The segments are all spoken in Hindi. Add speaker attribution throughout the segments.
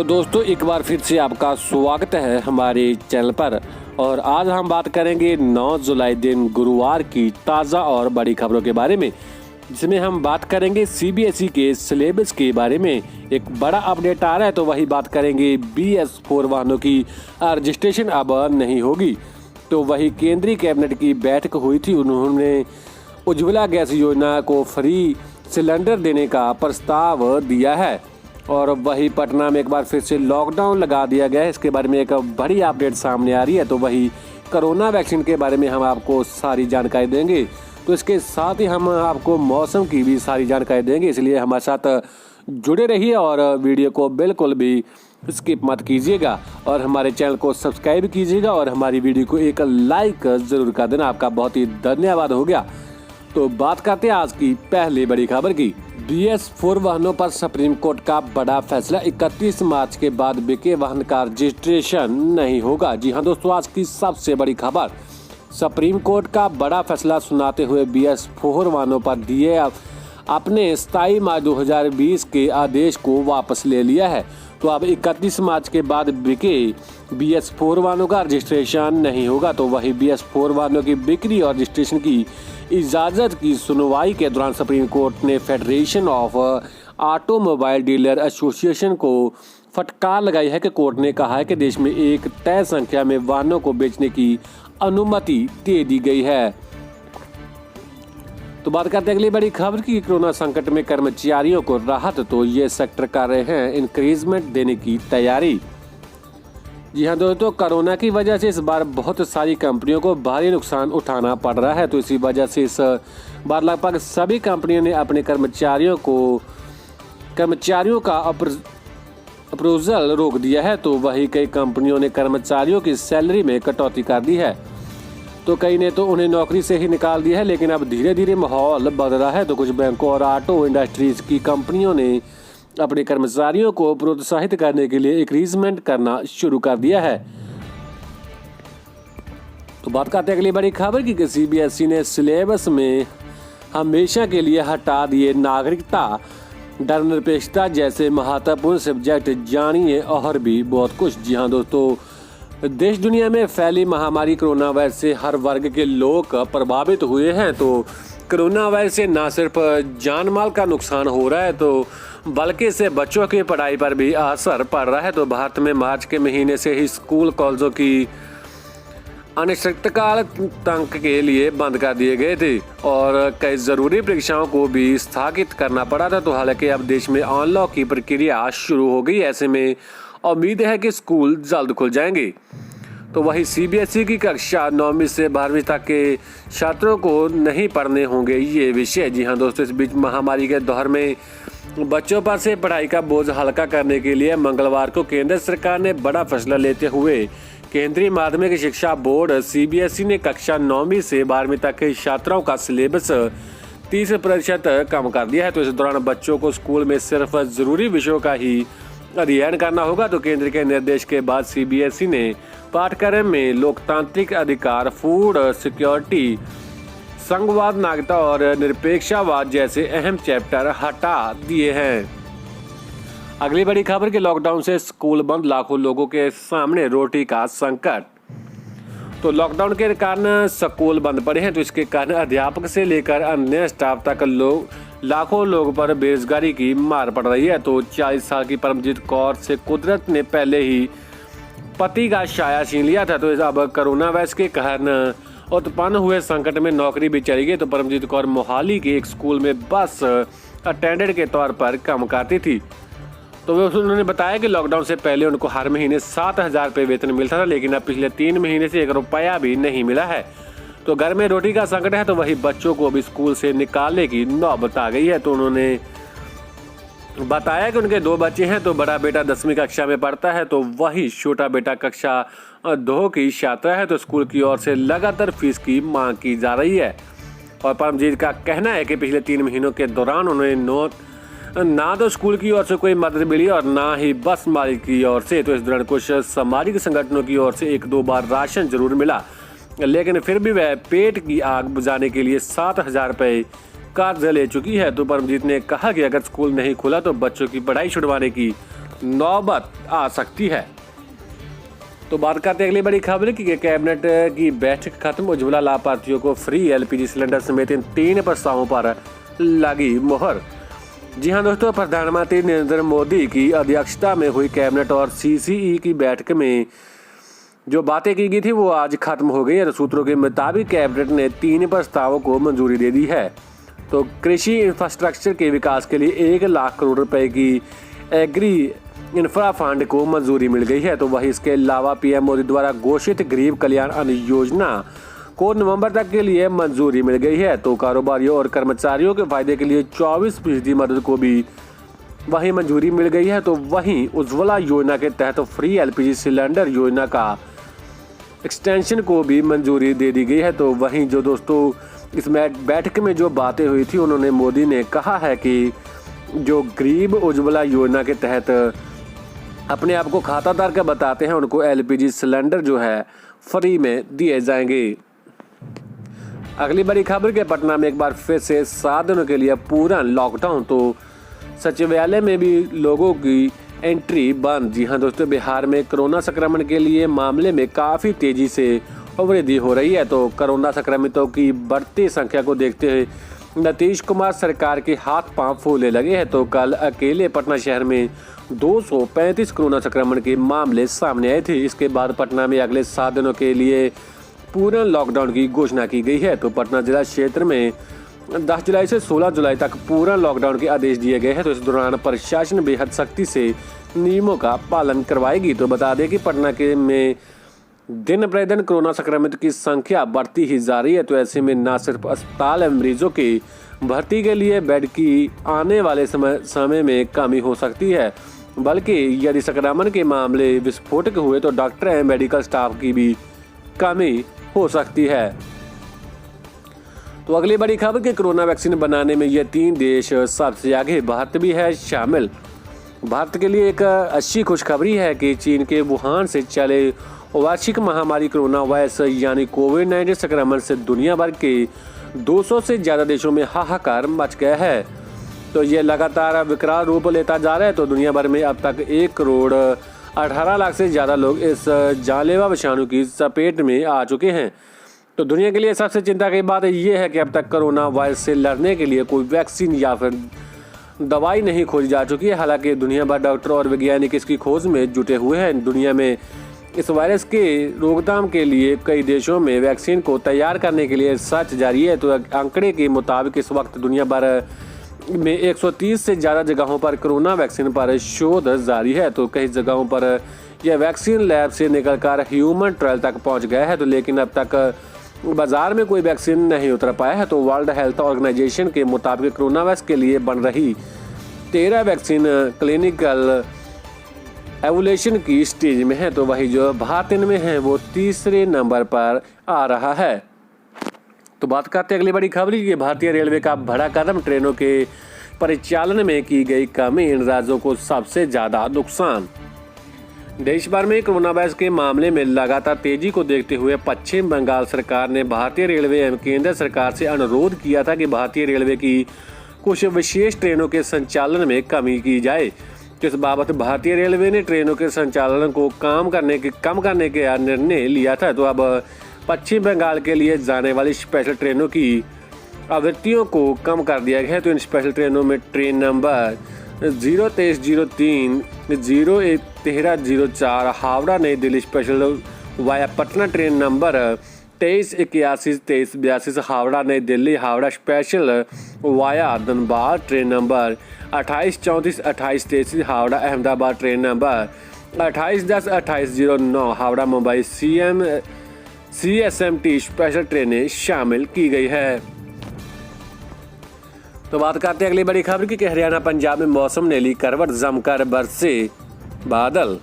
Speaker 1: तो दोस्तों एक बार फिर से आपका स्वागत है हमारे चैनल पर। और आज हम बात करेंगे 9 जुलाई दिन गुरुवार की ताज़ा और बड़ी खबरों के बारे में, जिसमें हम बात करेंगे सीबीएसई के सिलेबस के बारे में। एक बड़ा अपडेट आ रहा है, तो वही बात करेंगे BS4 वाहनों की रजिस्ट्रेशन अब नहीं होगी। तो वही केंद्रीय कैबिनेट की बैठक हुई थी, उन्होंने उज्ज्वला गैस योजना को फ्री सिलेंडर देने का प्रस्ताव दिया है। और वही पटना में एक बार फिर से लॉकडाउन लगा दिया गया है, इसके बारे में एक बड़ी अपडेट सामने आ रही है। तो वही कोरोना वैक्सीन के बारे में हम आपको सारी जानकारी देंगे। तो इसके साथ ही हम आपको मौसम की भी सारी जानकारी देंगे, इसलिए हमारे साथ जुड़े रहिए और वीडियो को बिल्कुल भी स्किप मत कीजिएगा और हमारे चैनल को सब्सक्राइब कीजिएगा और हमारी वीडियो को एक लाइक ज़रूर कर देना। आपका बहुत ही धन्यवाद हो गया। तो बात करते हैं आज की पहली बड़ी खबर की। BS4 वाहनों पर सुप्रीम कोर्ट का बड़ा फैसला। 31 मार्च के बाद बिके वाहन का रजिस्ट्रेशन नहीं होगा। जी हां दोस्तों, आज की सबसे बड़ी खबर, सुप्रीम कोर्ट का बड़ा फैसला सुनाते हुए BS4 वाहनों पर दिए अपने 27 मार्च 2020 के आदेश को वापस ले लिया है। तो अब 31 मार्च के बाद बिके BS4 वाहनों का रजिस्ट्रेशन नहीं होगा। तो वही BS4 वाहनों की बिक्री और रजिस्ट्रेशन की इजाज़त की सुनवाई के दौरान सुप्रीम कोर्ट ने federation of automobile dealer association को फटकार लगाई है कि कोर्ट ने कहा है कि देश में एक तय संख्या में वाहनों को बेचने की अनुमति दे दी गई है। तो बात करते हैं अगली बड़ी खबर की। कोरोना संकट में कर्मचारियों को राहत, तो ये सेक्टर कर रहे हैं इंक्रीजमेंट देने की तैयारी। जी हाँ दोस्तों, कोरोना की वजह से इस बार बहुत सारी कंपनियों को भारी नुकसान उठाना पड़ रहा है। तो इसी वजह से इस बार लगभग सभी कंपनियों ने अपने कर्मचारियों का अप्रूवल रोक दिया है। तो वही कई कंपनियों ने कर्मचारियों की सैलरी में कटौती कर दी है, तो कई ने तो उन्हें नौकरी से ही निकाल दिया है। लेकिन अब धीरे धीरे माहौल बदल रहा है, तो कुछ बैंकों और ऑटो इंडस्ट्रीज की कंपनियों ने अपने कर्मचारियों को प्रोत्साहित करने के लिए इंक्रीजमेंट करना शुरू कर दिया है। तो बात करते हैं अगली बड़ी खबर की। CBSE ने सिलेबस में हमेशा के लिए हटा दिए नागरिकता, धर्मनिरपेक्षता जैसे महत्वपूर्ण सब्जेक्ट। जानिए और भी बहुत कुछ। जी हाँ दोस्तों, देश दुनिया में फैली महामारी कोरोना वायरस से हर वर्ग के लोग प्रभावित हुए हैं। तो कोरोना वायरस से न सिर्फ जान माल का नुकसान हो रहा है, तो बल्कि इससे बच्चों की पढ़ाई पर भी असर पड़ रहा है। तो भारत में मार्च के महीने से ही स्कूल कॉलेजों की अनिश्चितकाल तक के लिए बंद कर दिए गए थे और कई ज़रूरी परीक्षाओं को भी स्थगित करना पड़ा था। तो हालांकि अब देश में अनलॉक की प्रक्रिया शुरू हो गई। ऐसे में उम्मीद है कि स्कूल जल्द खुल जाएंगे। तो वही CBSE की कक्षा 9वीं से 12वीं तक के छात्रों को नहीं पढ़ने होंगे ये विषय। जी हाँ दोस्तों, इस बीच महामारी के दौर में बच्चों पर से पढ़ाई का बोझ हल्का करने के लिए मंगलवार को केंद्र सरकार ने बड़ा फैसला लेते हुए केंद्रीय माध्यमिक शिक्षा बोर्ड CBSE ने कक्षा 9वीं से 12वीं तक के छात्रों का सिलेबस 30% कम कर दिया है। तो इस दौरान बच्चों को स्कूल में सिर्फ जरूरी विषयों का ही अध्ययन करना होगा। तो केंद्र के निर्देश के बाद CBSE ने पाठ्यक्रम में लोकतांत्रिक अधिकार, फूड सिक्योरिटी, संघवाद, नागरिकता और निरपेक्षतावाद जैसे अहम चैप्टर हटा दिए हैं। अगली बड़ी खबर के लॉकडाउन से स्कूल बंद, लाखों लोगों के सामने रोटी का संकट। तो लॉकडाउन के कारण स्कूल बंद पड़े हैं, तो इसके कारण अध्यापक से लेकर अन्य स्टाफ तक लाखों लोगों पर बेरोजगारी की मार पड़ रही है। तो 40 साल की परमजीत कौर से कुदरत ने पहले ही पति का साया छीन लिया था। तो अब कोरोना वायरस के कारण उत्पन्न हुए संकट में नौकरी भी चली गई। तो परमजीत कौर मोहाली के एक स्कूल में बस अटेंडेंट के तौर पर काम करती थी। तो उन्होंने बताया कि लॉकडाउन से पहले उनको हर महीने 7,000 रुपये वेतन मिलता था, लेकिन अब पिछले 3 महीने से 1 रुपया भी नहीं मिला है। तो घर में रोटी का संकट है, तो वही बच्चों को अभी स्कूल से निकालने की नौबत आ गई है। तो उन्होंने बताया कि उनके 2 बच्चे हैं, तो बड़ा बेटा 10वीं कक्षा में पढ़ता है, तो वही छोटा बेटा कक्षा 2 की छात्रा है। तो स्कूल की ओर से लगातार फीस की मांग की जा रही है और परमजीत का कहना है कि पिछले 3 महीनों के दौरान उन्हें ना तो स्कूल की ओर से कोई मदद मिली और ना ही बस मालिक की ओर से। तो इस दौरान कुछ सामाजिक संगठनों की ओर से 1-2 बार राशन जरूर मिला, लेकिन फिर भी वह पेट की आग बुझाने के लिए 7,000 रुपये कर्ज ले चुकी है। तो परमजीत ने कहा कि अगर स्कूल नहीं खुला तो बच्चों की पढ़ाई छुड़वाने की नौबत आ सकती है। तो बात करते हैं अगली बड़ी खबर की कैबिनेट की बैठक खत्म, उज्ज्वला लाभार्थियों को फ्री एलपीजी सिलेंडर समेत इन 3 प्रस्तावों पर लगी मोहर। जी हां दोस्तों, प्रधानमंत्री नरेंद्र मोदी की अध्यक्षता में हुई कैबिनेट और सीसीई की बैठक में जो बातें की गई थी वो आज खत्म हो गई है। तो सूत्रों के मुताबिक कैबिनेट ने 3 प्रस्तावों को मंजूरी दे दी है। तो कृषि इंफ्रास्ट्रक्चर के विकास के लिए 1 लाख करोड़ रुपए की एग्री इंफ्रा फंड को मंजूरी मिल गई है। तो वही इसके अलावा पीएम मोदी द्वारा घोषित गरीब कल्याण अन्न योजना को नवंबर तक के लिए मंजूरी मिल गई है। तो कारोबारियों और कर्मचारियों के फायदे के लिए 24% मदद को भी वही मंजूरी मिल गई है। तो वहीं उज्ज्वला योजना के तहत फ्री एलपीजी सिलेंडर योजना का एक्सटेंशन को भी मंजूरी दे दी गई है। तो वहीं जो दोस्तों इस बैठक में जो बातें हुई थी, उन्होंने मोदी ने कहा है कि जो गरीब उज्ज्वला योजना के तहत अपने आप को खाताधार का बताते हैं, उनको एलपीजी सिलेंडर जो है फ्री में दिए जाएंगे। अगली बड़ी खबर के पटना में एक बार फिर से 7 दिनों के लिए पूरा लॉकडाउन। तो सचिवालय में भी लोगों की एंट्री बंद। जी हां दोस्तों, बिहार में कोरोना संक्रमण के लिए मामले में काफ़ी तेजी से वृद्धि हो रही है। तो कोरोना संक्रमितों की बढ़ती संख्या को देखते हुए नीतीश कुमार सरकार के हाथ पांव फूलने लगे हैं। तो कल अकेले पटना शहर में 235 कोरोना संक्रमण के मामले सामने आए थे। इसके बाद पटना में अगले 7 दिनों के लिए पूर्ण लॉकडाउन की घोषणा की गई है। तो पटना जिला क्षेत्र में 10 जुलाई से 16 जुलाई तक पूर्ण लॉकडाउन के आदेश दिए गए हैं। तो इस दौरान प्रशासन बेहद सख्ती से नियमों का पालन करवाएगी। तो बता दें कि पटना के में दिन प्रतिदिन कोरोना संक्रमित की संख्या बढ़ती ही जा रही है। तो ऐसे में न सिर्फ अस्पताल में मरीजों की भर्ती के लिए बेड की आने वाले समय में कमी हो सकती है, बल्कि यदि संक्रमण के मामले विस्फोटक हुए तो डॉक्टर एवं मेडिकल स्टाफ की भी कमी हो सकती है। तो अगली बड़ी खबर कि कोरोना वैक्सीन बनाने में ये 3 देश सबसे आगे, भारत भी है शामिल। भारत के लिए एक अच्छी खुशखबरी है कि चीन के वुहान से चले वैश्विक महामारी कोरोना वायरस यानी कोविड-19 संक्रमण से दुनिया भर के 200 से ज़्यादा देशों में हाहाकार मच गया है। तो ये लगातार विकराल रूप लेता जा रहा है। तो दुनिया भर में अब तक 1 करोड़ 18 लाख से ज़्यादा लोग इस जानलेवा विषाणु की चपेट में आ चुके हैं। तो दुनिया के लिए सबसे चिंता की बात ये है कि अब तक कोरोना वायरस से लड़ने के लिए कोई वैक्सीन या फिर दवाई नहीं खोजी जा चुकी है। हालांकि दुनिया भर डॉक्टर और वैज्ञानिक इसकी खोज में जुटे हुए हैं। दुनिया में इस वायरस के रोकथाम के लिए कई देशों में वैक्सीन को तैयार करने के लिए रिसर्च जारी है। तो आंकड़े के मुताबिक इस वक्त दुनिया भर में 130 से ज़्यादा जगहों पर कोरोना वैक्सीन पर शोध जारी है। तो कई जगहों पर यह वैक्सीन लैब से निकलकर ह्यूमन ट्रायल तक पहुंच गया है। तो लेकिन अब तक बाजार में कोई वैक्सीन नहीं उतर पाया है। तो वर्ल्ड हेल्थ ऑर्गेनाइजेशन के मुताबिक कोरोना वायरस के लिए बन रही 13 वैक्सीन क्लिनिकल एवोल्यूशन की स्टेज में है। तो वही जो भारत इनमें है वो 3रे नंबर पर आ रहा है। तो बात करते हैं अगली बड़ी खबर की भारतीय रेलवे का बड़ा कदम, ट्रेनों के परिचालन में की गई कमी, इन राज्यों को सबसे ज्यादा नुकसान। देश भर में कोरोना वायरस के मामले में लगातार तेजी को देखते हुए पश्चिम बंगाल सरकार ने भारतीय रेलवे एवं केंद्र सरकार से अनुरोध किया था कि भारतीय रेलवे की कुछ विशेष ट्रेनों के संचालन में कमी की जाए। इस बाबत भारतीय रेलवे ने ट्रेनों के संचालन को कम करने का निर्णय लिया था। तो अब पश्चिम बंगाल के लिए जाने वाली स्पेशल ट्रेनों की आवृत्तियों को कम कर दिया गया है। तो इन स्पेशल ट्रेनों में ट्रेन नंबर 02303, 01304 हावड़ा नई Delhi special via Patna, train number 2381, 2382 Howrah नई Delhi Howrah special via Dhanbad, train number 2834, 2833 Howrah Ahmedabad, train number 2810, 2809 Howrah Mumbai CSMT special ट्रेनें शामिल की गई है। तो बात करते हैं अगली बड़ी खबर की हरियाणा पंजाब में मौसम ने ली करवट, जमकर बरसे बादल।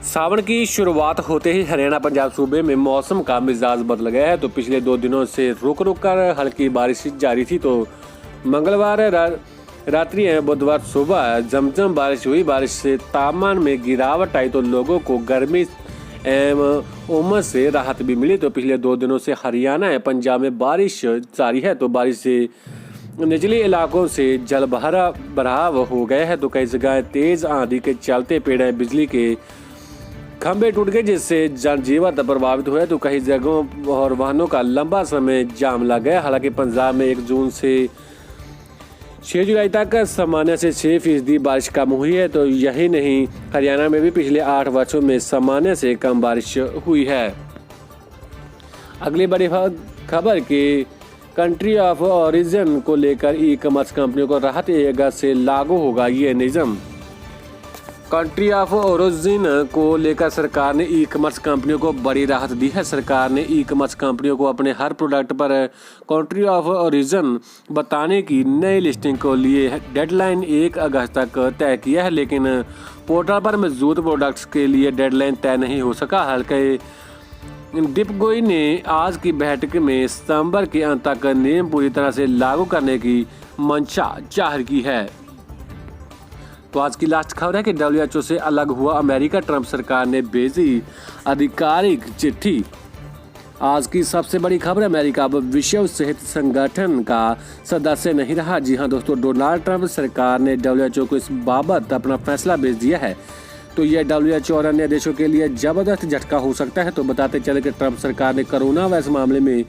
Speaker 1: सावन की शुरुआत होते ही हरियाणा पंजाब सूबे में मौसम का मिजाज बदल गया है। तो पिछले 2 दिनों से रुक रुक कर हल्की बारिश जारी थी। तो मंगलवार रात्रि एवं बुधवार सुबह जमजम बारिश हुई। बारिश से तापमान में गिरावट आई तो लोगों को गर्मी एवं उमस से राहत भी मिली। तो पिछले 2 दिनों से हरियाणा एवं पंजाब में बारिश जारी है। तो बारिश से निचले इलाकों से जल भराव हो गया है, तो कई जगह तेज आंधी के चलते पेड़ बिजली के खंभे टूट गए, जिससे जनजीवन प्रभावित हुआ। तो कई जगहों और वाहनों का लंबा समय जाम लग गया। हालांकि पंजाब में 1 जून से 6 जुलाई तक सामान्य से 6% बारिश कम हुई है। तो यही नहीं, हरियाणा में भी पिछले 8 वर्षों में सामान्य से कम बारिश हुई है। अगली बड़ी खबर की कंट्री ऑफ ओरिजिन को लेकर ई कॉमर्स कंपनियों को राहत 1 अगस्त से लागू होगा ये नियम। कंट्री ऑफ ओरिजिन को लेकर सरकार ने ई कॉमर्स कंपनियों को बड़ी राहत दी है। सरकार ने ई कॉमर्स कंपनियों को अपने हर प्रोडक्ट पर कंट्री ऑफ ओरिजिन बताने की नई लिस्टिंग को लिए डेडलाइन 1 अगस्त तक तय किया है, लेकिन पोर्टल पर मौजूद प्रोडक्ट्स के लिए डेडलाइन तय नहीं हो सका। हल्के डिपगोई ने आज की बैठक में सितंबर के अंत तक नियम पूरी तरह से लागू करने की मंशा जाहिर की है। तो आज की लास्ट खबर है कि WHO से अलग हुआ अमेरिका। ट्रंप सरकार ने भेजी आधिकारिक चिट्ठी। आज की सबसे बड़ी खबर, अमेरिका अब विश्व सेहत संगठन का सदस्य नहीं रहा। जी हां दोस्तों, डोनाल्ड ट्रंप सरकार ने WHO को इस बाबत अपना फैसला भेज दिया है। तो यह WHO और अन्य देशों के लिए जबरदस्त झटका हो सकता है। तो बताते चले कि ट्रंप सरकार ने कोरोना वायरस मामले में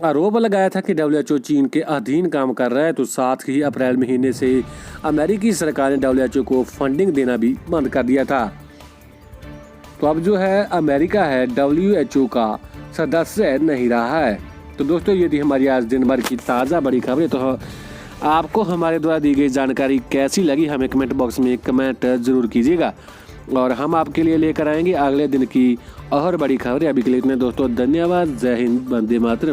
Speaker 1: आरोप लगाया था कि WHO चीन के अधीन काम कर रहा है। तो साथ ही अप्रैल महीने से अमेरिकी सरकार ने WHO को फंडिंग देना भी बंद कर दिया था। तो अब जो है अमेरिका है WHO का सदस्य नहीं रहा है। तो दोस्तों, ये थी हमारी आज दिन भर की ताज़ा बड़ी खबरें। तो आपको हमारे द्वारा दी गई जानकारी कैसी लगी, हमें कमेंट बॉक्स में कमेंट जरूर कीजिएगा और हम आपके लिए लेकर आएंगे अगले दिन की और बड़ी खबरें। अभी के लिए इतने दोस्तों, धन्यवाद। जय हिंद, वंदे मातरम।